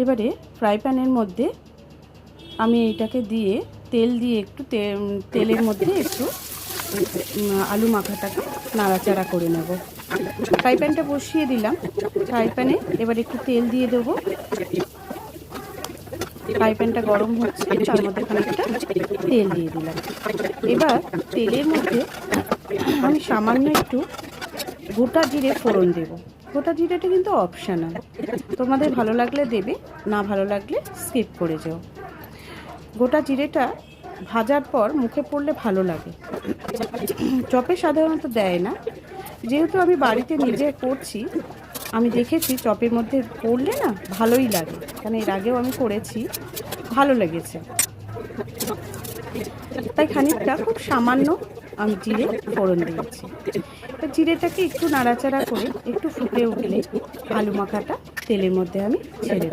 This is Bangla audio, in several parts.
এবারে ফ্রাই প্যানের মধ্যে আমি এটাকে দিয়ে তেল দিয়ে একটু তেলের মধ্যে একটু আলু মাখাটাকে নাড়াচাড়া করে নেব। ফ্রাই প্যানটা বসিয়ে দিলাম। ফ্রাই প্যানে এবার একটু তেল দিয়ে দেবো। ফ্রাই প্যানটা গরম হচ্ছে, তার মধ্যে খানিকটা তেল দিয়ে দিলাম। এবার তেলের মধ্যে আমি সামান্য একটু গোটা জিরে ফোড়ন দেব। গোটা জিরেটা কিন্তু অপশনাল, তোমাদের ভালো লাগলে দেবে, না ভালো লাগলে স্কিপ করে যেও। গোটা জিরেটা ভাজার পর মুখে পড়লে ভালো লাগে, চপে সাধারণত দেয় না। যেহেতু আমি বাড়িতে নিজে করছি, আমি দেখেছি চপের মধ্যে পড়লে না ভালোই লাগে, কারণ এর আগেও আমি করেছি, ভালো লেগেছে। তাই খানিকটা খুব সামান্য আমি জিরে ফোড়ন দিয়েছি। জিরেটাকে একটু নাড়াচাড়া করে একটু ফুটে উঠলে আলু মাখাটা তেলের মধ্যে আমি ছেড়ে দেব।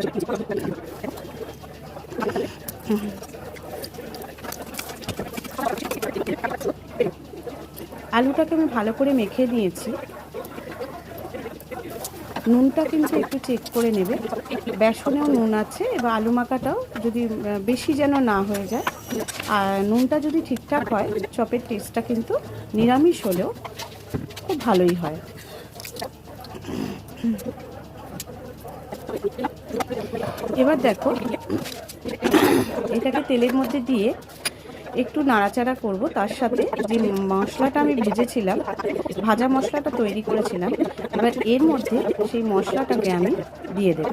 আলুটাকে আমি ভালো করে মেখে নিয়েছি। নুনটা কিন্তু একটু চেক করে নেবে, বেসনেও নুন আছে, এবার আলু মাখাটাও যদি বেশি যেন না হয়ে যায়। আর নুনটা যদি ঠিকঠাক হয়, চপের টেস্টটা কিন্তু নিরামিষ হলেও খুব ভালোই হয়। এবার দেখো, এটাকে তেলের মধ্যে দিয়ে একটু নাড়াচাড়া করব। তার সাথে যে মশলাটা আমি ভেজেছিলাম, ভাজা মশলাটা তৈরি করেছিলাম, এবার এর মধ্যে সেই মশলাটাকে আমি দিয়ে দেব।